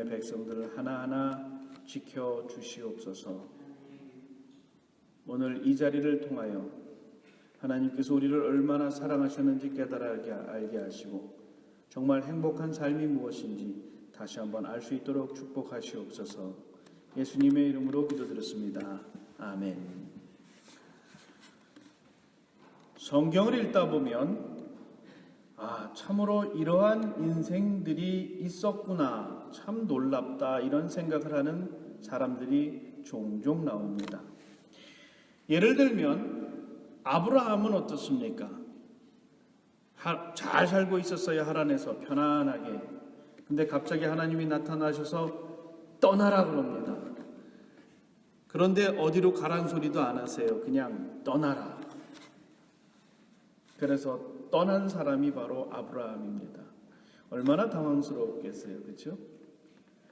백성들을 하나하나 지켜 주시옵소서. 오늘 이 자리를 통하여 하나님께서 우리를 얼마나 사랑하셨는지 깨달게 알게 하시고 정말 행복한 삶이 무엇인지 다시 한번 알 수 있도록 축복하시옵소서. 예수님의 이름으로 기도드렸습니다. 아멘. 성경을 읽다 보면 참으로 이러한 인생들이 있었구나, 참 놀랍다, 이런 생각을 하는 사람들이 종종 나옵니다. 예를 들면 아브라함은 어떻습니까? 잘 살고 있었어요. 하란에서 편안하게. 근데 갑자기 하나님이 나타나셔서 떠나라 그럽니다. 그런데 어디로 가란 소리도 안 하세요. 그냥 떠나라. 그래서 떠난 사람이 바로 아브라함입니다. 얼마나 당황스러웠겠어요. 그렇죠?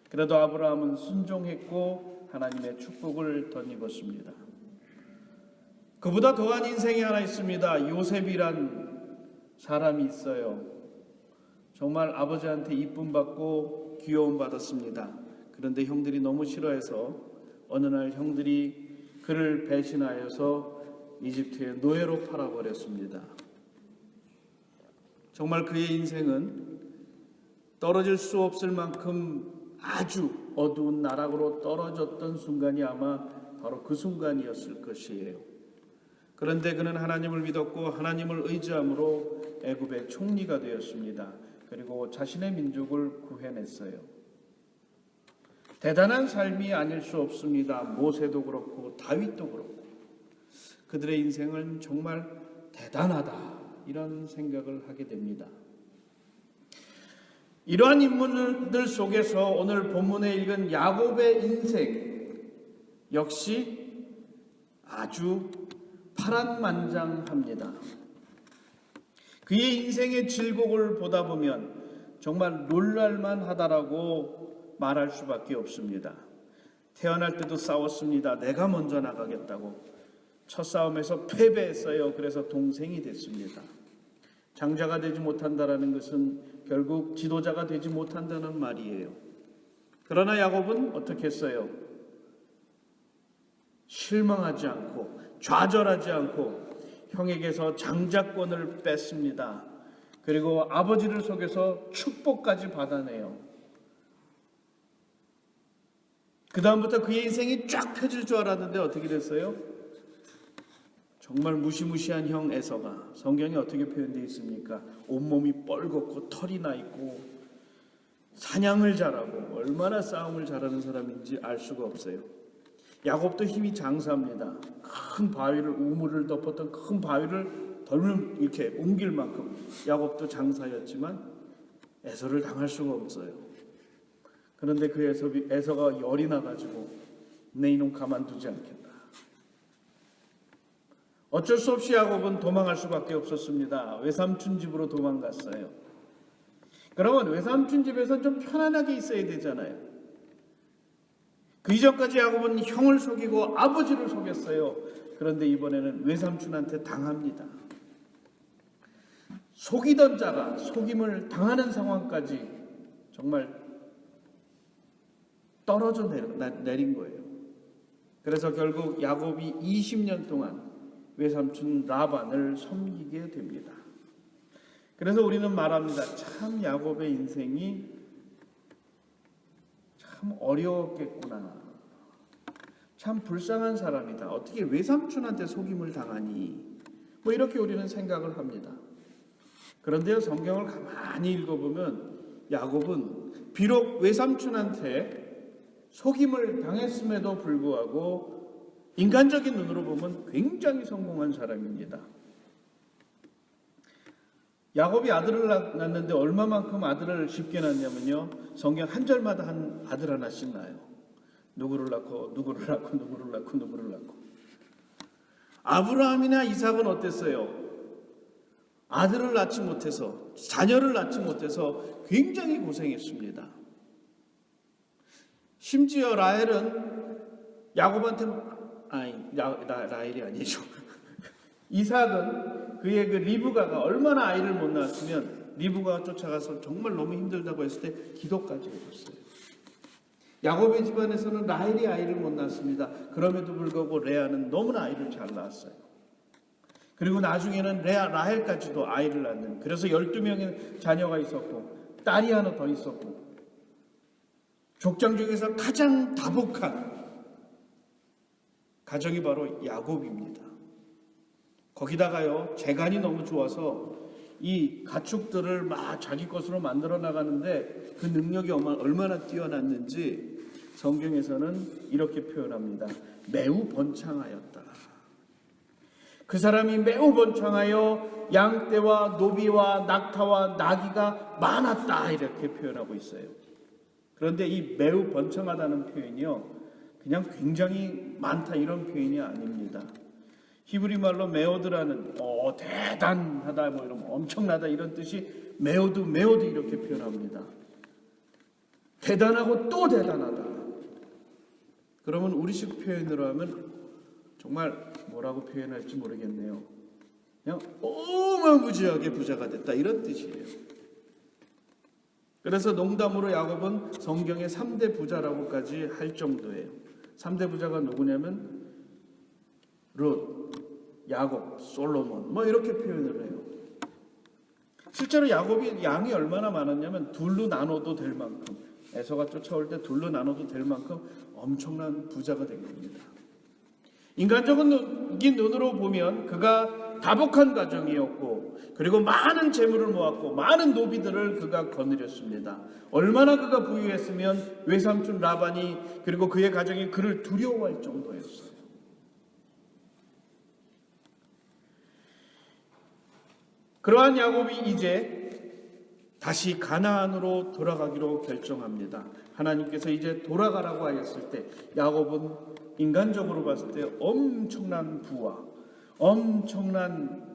그래도 아브라함은 순종했고 하나님의 축복을 덧입었습니다. 그보다 더한 인생이 하나 있습니다. 요셉이란 사람이 있어요. 정말 아버지한테 이쁨 받고 귀여움 받았습니다. 그런데 형들이 너무 싫어해서 어느 날 형들이 그를 배신하여서 이집트의 노예로 팔아버렸습니다. 정말 그의 인생은 떨어질 수 없을 만큼 아주 어두운 나락으로 떨어졌던 순간이 아마 바로 그 순간이었을 것이에요. 그런데 그는 하나님을 믿었고 하나님을 의지함으로 애굽의 총리가 되었습니다. 그리고 자신의 민족을 구해냈어요. 대단한 삶이 아닐 수 없습니다. 모세도 그렇고 다윗도 그렇고 그들의 인생은 정말 대단하다, 이런 생각을 하게 됩니다. 이러한 인물들 속에서 오늘 본문에 읽은 야곱의 인생 역시 아주 파란만장합니다. 그의 인생의 질곡을 보다 보면 정말 놀랄만 하다라고 말할 수밖에 없습니다. 태어날 때도 싸웠습니다. 내가 먼저 나가겠다고. 첫 싸움에서 패배했어요. 그래서 동생이 됐습니다. 장자가 되지 못한다라는 것은 결국 지도자가 되지 못한다는 말이에요. 그러나 야곱은 어떻게 했어요? 실망하지 않고 좌절하지 않고 형에게서 장자권을 뺐습니다. 그리고 아버지를 속여서 축복까지 받아내요. 그 다음부터 그의 인생이 쫙 펴질 줄 알았는데 어떻게 됐어요? 정말 무시무시한 형 에서가, 성경에 어떻게 표현되어 있습니까? 온몸이 뻘겋고 털이 나 있고 사냥을 잘하고 얼마나 싸움을 잘하는 사람인지 알 수가 없어요. 야곱도 힘이 장사합니다. 큰 바위를, 우물을 덮었던 큰 바위를 덜면 이렇게 옮길 만큼 야곱도 장사였지만 에서를 당할 수가 없어요. 그런데 그 에서가 열이 나가지고 내 이놈 가만두지 않겠다. 어쩔 수 없이 야곱은 도망할 수밖에 없었습니다. 외삼촌 집으로 도망갔어요. 그러면 외삼촌 집에서 좀 편안하게 있어야 되잖아요. 그 이전까지 야곱은 형을 속이고 아버지를 속였어요. 그런데 이번에는 외삼촌한테 당합니다. 속이던 자가 속임을 당하는 상황까지 정말 떨어져 내린 거예요. 그래서 결국 야곱이 20년 동안 외삼촌 라반을 섬기게 됩니다. 그래서 우리는 말합니다. 참 야곱의 인생이 참 어려웠겠구나. 참 불쌍한 사람이다. 어떻게 외삼촌한테 속임을 당하니? 뭐 이렇게 우리는 생각을 합니다. 그런데요, 성경을 가만히 읽어보면 야곱은 비록 외삼촌한테 속임을 당했음에도 불구하고 인간적인 눈으로 보면 굉장히 성공한 사람입니다. 야곱이 아들을 낳았는데 얼마만큼 아들을 쉽게 낳냐면요, 성경 한 절마다 한 아들 하나씩 낳아요. 누구를 낳고 누구를 낳고 누구를 낳고 누구를 낳고. 아브라함이나 이삭은 어땠어요? 아들을 낳지 못해서, 자녀를 낳지 못해서 굉장히 고생했습니다. 심지어 라헬은 야곱한테 라헬이 아니죠. 이삭은 그의 그 리브가가 얼마나 아이를 못 낳았으면 리브가가 쫓아가서 정말 너무 힘들다고 했을 때 기도까지 해줬어요. 야곱의 집안에서는 라헬이 아이를 못 낳습니다. 그럼에도 불구하고 레아는 너무나 아이를 잘 낳았어요. 그리고 나중에는 라헬까지도 아이를 낳는, 그래서 12명의 자녀가 있었고 딸이 하나 더 있었고, 족장 중에서 가장 다복한 가정이 바로 야곱입니다. 거기다가요, 재간이 너무 좋아서 이 가축들을 막 자기 것으로 만들어 나가는데 그 능력이 얼마나 뛰어났는지 성경에서는 이렇게 표현합니다. 매우 번창하였다. 그 사람이 매우 번창하여 양떼와 노비와 낙타와 나귀가 많았다, 이렇게 표현하고 있어요. 그런데 이 매우 번창하다는 표현이요, 그냥 굉장히 많다 이런 표현이 아닙니다. 히브리 말로 메오드라는 대단하다, 뭐 이런 엄청나다 이런 뜻이 메오드 이렇게 표현합니다. 대단하고 또 대단하다. 그러면 우리식 표현으로 하면 정말 뭐라고 표현할지 모르겠네요. 그냥 어마무지하게 부자가 됐다 이런 뜻이에요. 그래서 농담으로 야곱은 성경의 3대 부자라고까지 할 정도예요. 3대 부자가 누구냐면 룻, 야곱, 솔로몬 뭐 이렇게 표현을 해요. 실제로 야곱이 양이 얼마나 많았냐면 둘로 나눠도 될 만큼, 에서가 쫓아올 때 둘로 나눠도 될 만큼 엄청난 부자가 된 겁니다. 인간적인 눈으로 보면 그가 다복한 가정이었고, 그리고 많은 재물을 모았고 많은 노비들을 그가 거느렸습니다. 얼마나 그가 부유했으면 외삼촌 라반이 그리고 그의 가정이 그를 두려워할 정도였어요. 그러한 야곱이 이제 다시 가나안으로 돌아가기로 결정합니다. 하나님께서 이제 돌아가라고 하였을 때 야곱은 인간적으로 봤을 때 엄청난 부와 엄청난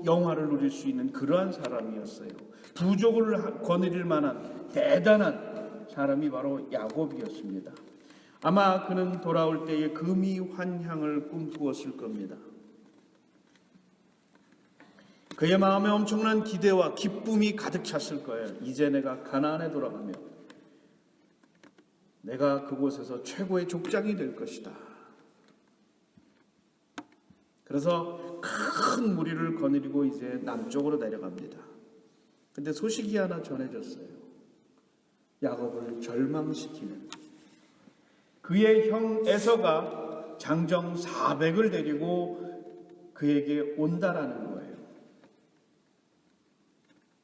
영화를 누릴 수 있는 그러한 사람이었어요. 부족을 거느릴 만한 대단한 사람이 바로 야곱이었습니다. 아마 그는 돌아올 때에 금이 환향을 꿈꾸었을 겁니다. 그의 마음에 엄청난 기대와 기쁨이 가득 찼을 거예요. 이제 내가 가나안에 돌아가면 내가 그곳에서 최고의 족장이 될 것이다. 그래서 큰 무리를 거느리고 이제 남쪽으로 내려갑니다. 근데 소식이 하나 전해졌어요. 야곱을 절망시키는, 그의 형 에서가 장정 400을 데리고 그에게 온다라는 거예요.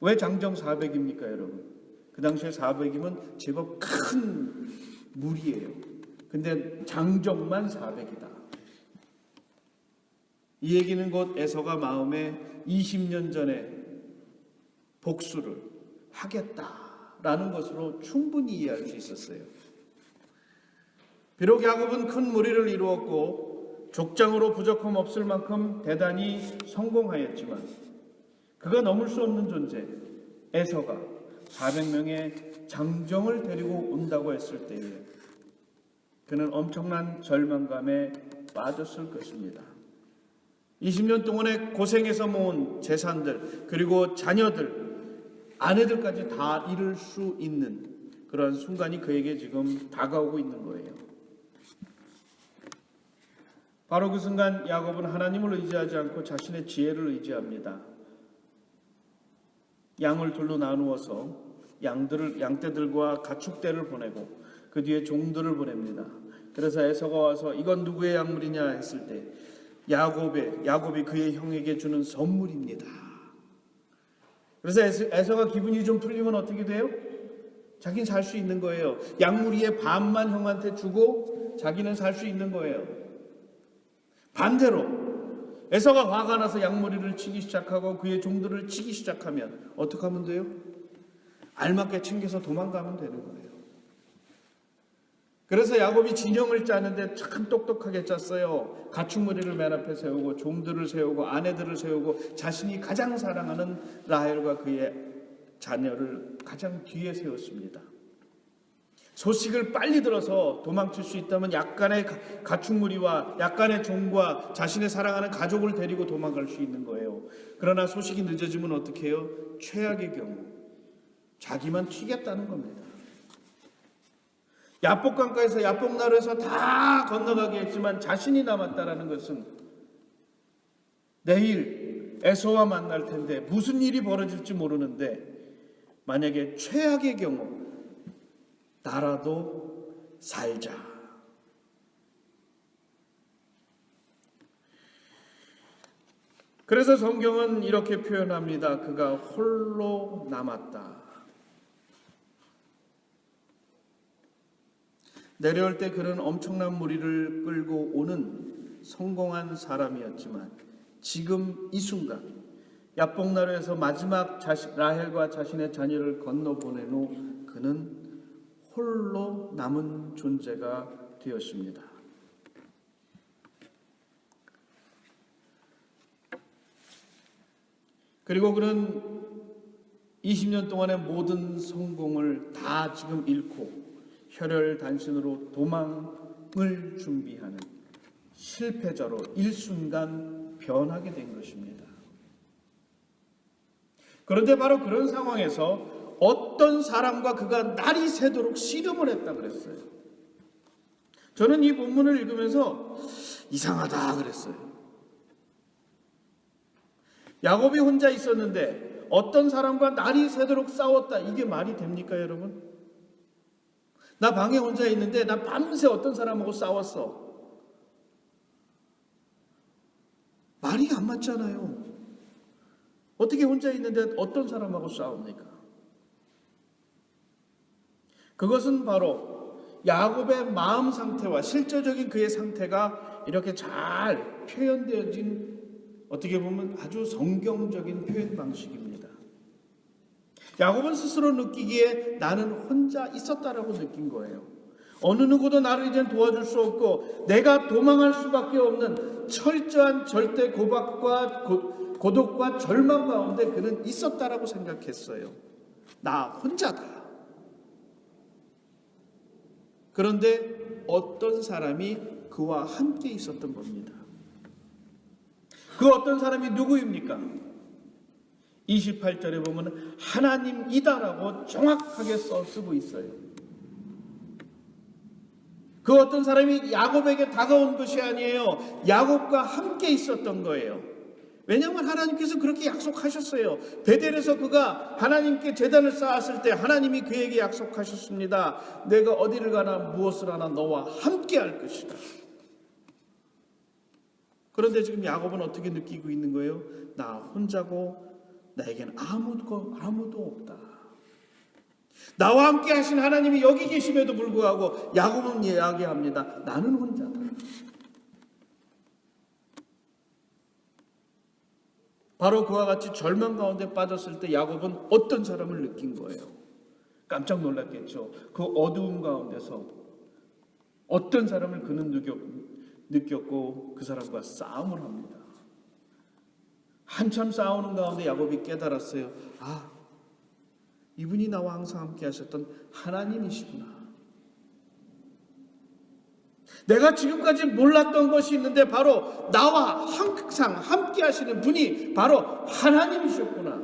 왜 장정 400입니까, 여러분? 그 당시에 400이면 제법 큰 무리예요. 근데 장정만 400이다. 이 얘기는 곧 에서가 마음에 20년 전에 복수를 하겠다라는 것으로 충분히 이해할 수 있었어요. 비록 야곱은 큰 무리를 이루었고 족장으로 부족함 없을 만큼 대단히 성공하였지만 그가 넘을 수 없는 존재 에서가 400명의 장정을 데리고 온다고 했을 때에 그는 엄청난 절망감에 빠졌을 것입니다. 20년 동안에 고생해서 모은 재산들, 그리고 자녀들, 아내들까지 다 잃을 수 있는 그런 순간이 그에게 지금 다가오고 있는 거예요. 바로 그 순간 야곱은 하나님을 의지하지 않고 자신의 지혜를 의지합니다. 양을 둘로 나누어서 양떼들과 가축떼를 보내고 그 뒤에 종들을 보냅니다. 그래서 에서가 와서 이건 누구의 약물이냐 했을 때 야곱이 그의 형에게 주는 선물입니다. 그래서 에서가 기분이 좀 풀리면 어떻게 돼요? 자기는 살 수 있는 거예요. 약물이의 반만 형한테 주고 자기는 살 수 있는 거예요. 반대로 에서가 화가 나서 양머리를 치기 시작하고 그의 종들을 치기 시작하면 어떻게 하면 돼요? 알맞게 챙겨서 도망가면 되는 거예요. 그래서 야곱이 진영을 짜는데 참 똑똑하게 짰어요. 가축무리를 맨 앞에 세우고 종들을 세우고 아내들을 세우고 자신이 가장 사랑하는 라헬과 그의 자녀를 가장 뒤에 세웠습니다. 소식을 빨리 들어서 도망칠 수 있다면 약간의 가축무리와 약간의 종과 자신의 사랑하는 가족을 데리고 도망갈 수 있는 거예요. 그러나 소식이 늦어지면 어떻게 해요? 최악의 경우 자기만 튀겠다는 겁니다. 야복강가에서 야복나루에서 다 건너가게 했지만 자신이 남았다라는 것은 내일 에서와 만날 텐데 무슨 일이 벌어질지 모르는데 만약에 최악의 경우 나라도 살자. 그래서 성경은 이렇게 표현합니다. 그가 홀로 남았다. 내려올 때 그는 엄청난 무리를 끌고 오는 성공한 사람이었지만 지금 이 순간 야복나루에서 마지막 라헬과 자신의 자녀를 건너보낸 후 그는 홀로 남은 존재가 되었습니다. 그리고 그는 20년 동안의 모든 성공을 다 지금 잃고 혈혈단신으로 도망을 준비하는 실패자로 일순간 변하게 된 것입니다. 그런데 바로 그런 상황에서 어떤 사람과 그가 날이 새도록 씨름을 했다 그랬어요. 저는 이 본문을 읽으면서 이상하다 그랬어요. 야곱이 혼자 있었는데 어떤 사람과 날이 새도록 싸웠다. 이게 말이 됩니까, 여러분? 나 방에 혼자 있는데 나 밤새 어떤 사람하고 싸웠어. 말이 안 맞잖아요. 어떻게 혼자 있는데 어떤 사람하고 싸웁니까? 그것은 바로 야곱의 마음 상태와 실제적인 그의 상태가 이렇게 잘 표현되어진 어떻게 보면 아주 성경적인 표현 방식입니다. 야곱은 스스로 느끼기에 나는 혼자 있었다라고 느낀 거예요. 어느 누구도 나를 이젠 도와줄 수 없고 내가 도망할 수밖에 없는 철저한 절대 고박과 고독과 절망 가운데 그는 있었다라고 생각했어요. 나 혼자다. 그런데 어떤 사람이 그와 함께 있었던 겁니다. 그 어떤 사람이 누구입니까? 28절에 보면 하나님이다라고 정확하게 쓰고 있어요. 그 어떤 사람이 야곱에게 다가온 것이 아니에요. 야곱과 함께 있었던 거예요. 왜냐하면 하나님께서 그렇게 약속하셨어요. 베델에서 그가 하나님께 제단을 쌓았을 때 하나님이 그에게 약속하셨습니다. 내가 어디를 가나 무엇을 하나 너와 함께 할 것이다. 그런데 지금 야곱은 어떻게 느끼고 있는 거예요? 나 혼자고 나에겐 아무도 없다. 나와 함께 하신 하나님이 여기 계심에도 불구하고 야곱은 이야기합니다. 나는 혼자다. 바로 그와 같이 절망 가운데 빠졌을 때 야곱은 어떤 사람을 느낀 거예요? 깜짝 놀랐겠죠. 그 어두움 가운데서 어떤 사람을 그는 느꼈고 그 사람과 싸움을 합니다. 한참 싸우는 가운데 야곱이 깨달았어요. 아, 이분이 나와 항상 함께 하셨던 하나님이시구나. 내가 지금까지 몰랐던 것이 있는데 바로 나와 항상 함께 하시는 분이 바로 하나님이셨구나.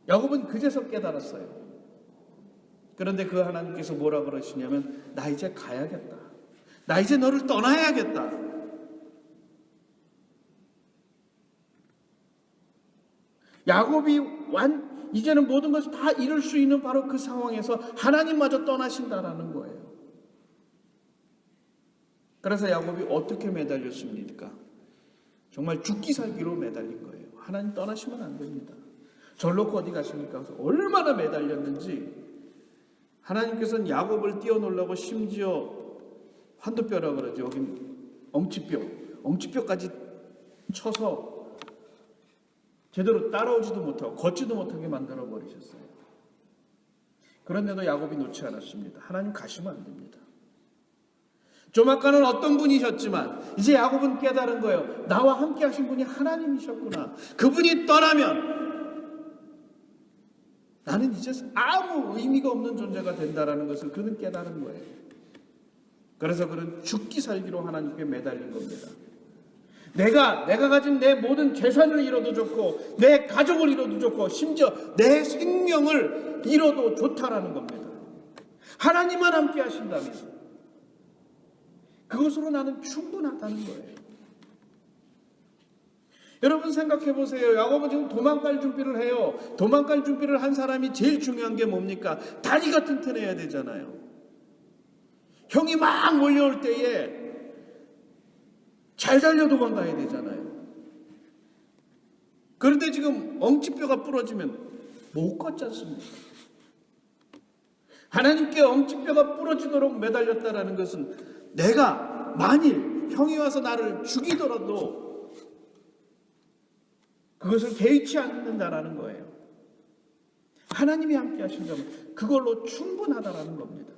야곱은 그제서 깨달았어요. 그런데 그 하나님께서 뭐라 그러시냐면 나 이제 가야겠다. 나 이제 너를 떠나야겠다. 야곱이 이제는 모든 것을 다 잃을 수 있는 바로 그 상황에서 하나님마저 떠나신다라는 거예요. 그래서 야곱이 어떻게 매달렸습니까? 정말 죽기 살기로 매달린 거예요. 하나님 떠나시면 안 됩니다. 절 놓고 어디 가십니까? 그래서 얼마나 매달렸는지 하나님께서는 야곱을 띄워놓으려고 심지어 환도뼈라고 그러죠. 여긴 엉치뼈까지 쳐서 제대로 따라오지도 못하고 걷지도 못하게 만들어 버리셨어요. 그런데도 야곱이 놓지 않았습니다. 하나님 가시면 안 됩니다. 좀 아까는 어떤 분이셨지만 이제 야곱은 깨달은 거예요. 나와 함께 하신 분이 하나님이셨구나. 그분이 떠나면 나는 이제 아무 의미가 없는 존재가 된다라는 것을 그는 깨달은 거예요. 그래서 그는 죽기 살기로 하나님께 매달린 겁니다. 내가 가진 내 모든 재산을 잃어도 좋고 내 가족을 잃어도 좋고 심지어 내 생명을 잃어도 좋다라는 겁니다. 하나님만 함께 하신다면 그것으로 나는 충분하다는 거예요. 여러분 생각해 보세요. 야곱은 지금 도망갈 준비를 해요. 도망갈 준비를 한 사람이 제일 중요한 게 뭡니까? 다리가 튼튼해야 되잖아요. 형이 막 몰려올 때에 잘 달려 도망가야 되잖아요. 그런데 지금 엉치뼈가 부러지면 못 걷지 않습니까? 하나님께 엉치뼈가 부러지도록 매달렸다라는 것은 내가 만일 형이 와서 나를 죽이더라도 그것을 개의치 않는다라는 거예요. 하나님이 함께 하신다면 그걸로 충분하다라는 겁니다.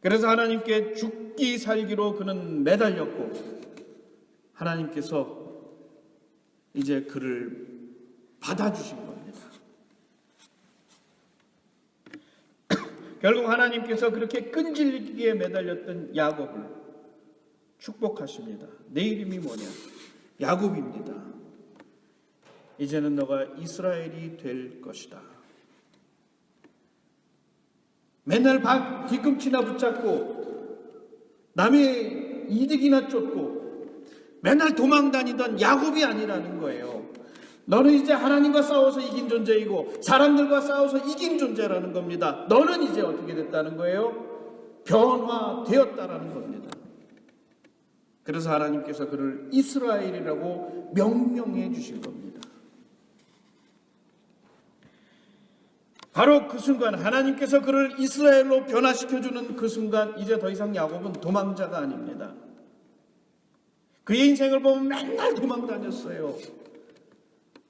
그래서 하나님께 죽기 살기로 그는 매달렸고 하나님께서 이제 그를 받아주신 겁니다. 결국 하나님께서 그렇게 끈질기게 매달렸던 야곱을 축복하십니다. 내 이름이 뭐냐? 야곱입니다. 이제는 너가 이스라엘이 될 것이다. 맨날 뒤꿈치나 붙잡고 남의 이득이나 쫓고 맨날 도망다니던 야곱이 아니라는 거예요. 너는 이제 하나님과 싸워서 이긴 존재이고 사람들과 싸워서 이긴 존재라는 겁니다. 너는 이제 어떻게 됐다는 거예요? 변화되었다라는 겁니다. 그래서 하나님께서 그를 이스라엘이라고 명명해 주신 겁니다. 바로 그 순간 하나님께서 그를 이스라엘로 변화시켜주는 그 순간 이제 더 이상 야곱은 도망자가 아닙니다. 그의 인생을 보면 맨날 도망다녔어요.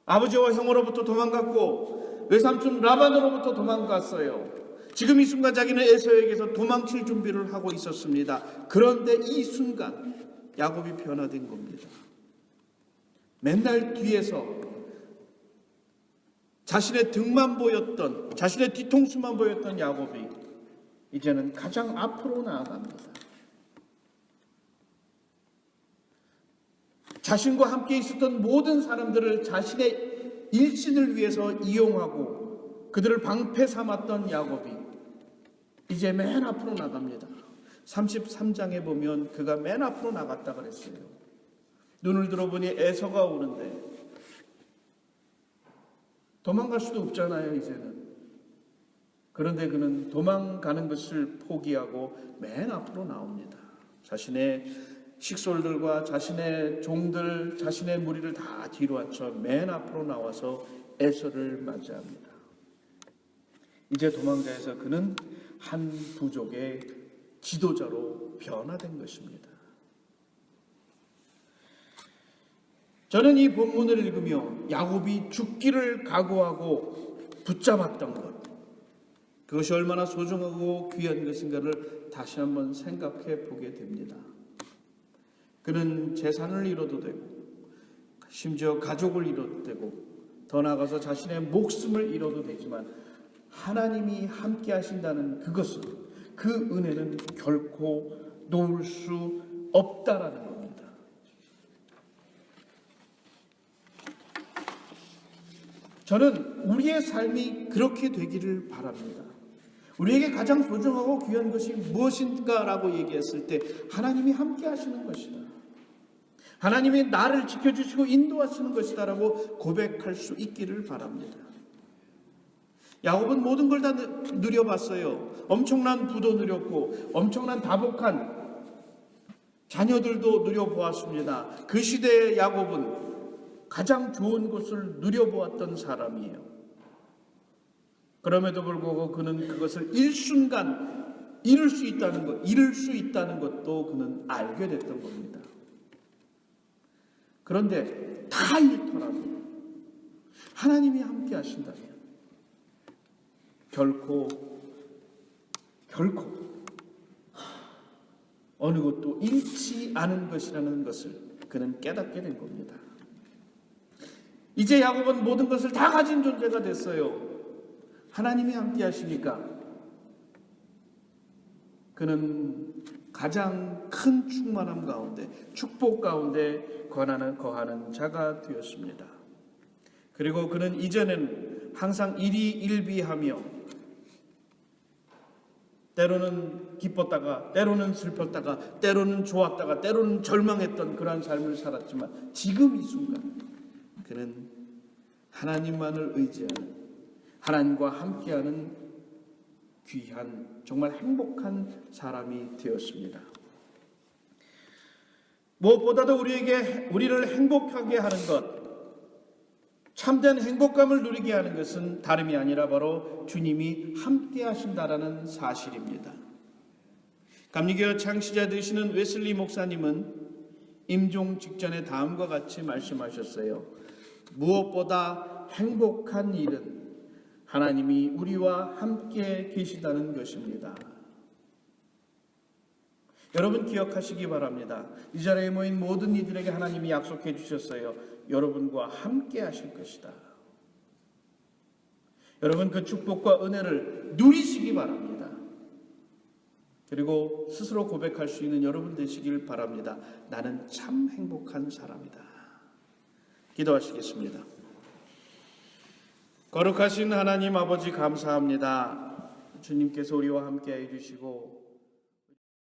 아버지와 형으로부터 도망갔고 외삼촌 라반으로부터 도망갔어요. 지금 이 순간 자기는 에서에게서 도망칠 준비를 하고 있었습니다. 그런데 이 순간 야곱이 변화된 겁니다. 맨날 뒤에서 자신의 등만 보였던, 자신의 뒤통수만 보였던 야곱이 이제는 가장 앞으로 나아갑니다. 자신과 함께 있었던 모든 사람들을 자신의 일신을 위해서 이용하고 그들을 방패 삼았던 야곱이 이제 맨 앞으로 나갑니다. 33장에 보면 그가 맨 앞으로 나갔다 그랬어요. 눈을 들어보니 에서가 오는데 도망갈 수도 없잖아요, 이제는. 그런데 그는 도망가는 것을 포기하고 맨 앞으로 나옵니다. 자신의 식솔들과 자신의 종들, 자신의 무리를 다 뒤로 앉혀 맨 앞으로 나와서 에서를 맞이합니다. 이제 도망자에서 그는 한 부족의 지도자로 변화된 것입니다. 저는 이 본문을 읽으며 야곱이 죽기를 각오하고 붙잡았던 것, 그것이 얼마나 소중하고 귀한 것인가를 다시 한번 생각해 보게 됩니다. 그는 재산을 잃어도 되고 심지어 가족을 잃어도 되고 더 나아가서 자신의 목숨을 잃어도 되지만 하나님이 함께 하신다는 그것은, 그 은혜는 결코 놓을 수 없다라는 겁니다. 저는 우리의 삶이 그렇게 되기를 바랍니다. 우리에게 가장 소중하고 귀한 것이 무엇인가라고 얘기했을 때 하나님이 함께 하시는 것이다, 하나님이 나를 지켜주시고 인도하시는 것이다라고 고백할 수 있기를 바랍니다. 야곱은 모든 걸 다 누려봤어요. 엄청난 부도 누렸고 엄청난 다복한 자녀들도 누려보았습니다. 그 시대의 야곱은 가장 좋은 것을 누려보았던 사람이에요. 그럼에도 불구하고 그는 그것을 일순간 잃을 수 있다는 것도 그는 알게 됐던 겁니다. 그런데 다 잃더라도 하나님이 함께 하신다면 결코 어느 것도 잃지 않은 것이라는 것을 그는 깨닫게 된 겁니다. 이제 야곱은 모든 것을 다 가진 존재가 됐어요. 하나님이 함께 하시니까 그는 가장 큰 충만함 가운데, 축복 가운데 거하는 자가 되었습니다. 그리고 그는 이제는 항상 일희일비하며 때로는 기뻤다가, 때로는 슬펐다가, 때로는 좋았다가, 때로는 절망했던 그러한 삶을 살았지만 지금 이 순간 그는 하나님만을 의지하는, 하나님과 함께하는 귀한, 정말 행복한 사람이 되었습니다. 무엇보다도 우리를 행복하게 하는 것, 참된 행복감을 누리게 하는 것은 다름이 아니라 바로 주님이 함께 하신다라는 사실입니다. 감리교 창시자 되시는 웨슬리 목사님은 임종 직전에 다음과 같이 말씀하셨어요. 무엇보다 행복한 일은 하나님이 우리와 함께 계시다는 것입니다. 여러분 기억하시기 바랍니다. 이 자리에 모인 모든 이들에게 하나님이 약속해 주셨어요. 여러분과 함께 하실 것이다. 여러분 그 축복과 은혜를 누리시기 바랍니다. 그리고 스스로 고백할 수 있는 여러분 되시길 바랍니다. 나는 참 행복한 사람이다. 기도하시겠습니다. 거룩하신 하나님 아버지 감사합니다. 주님께서 우리와 함께 해주시고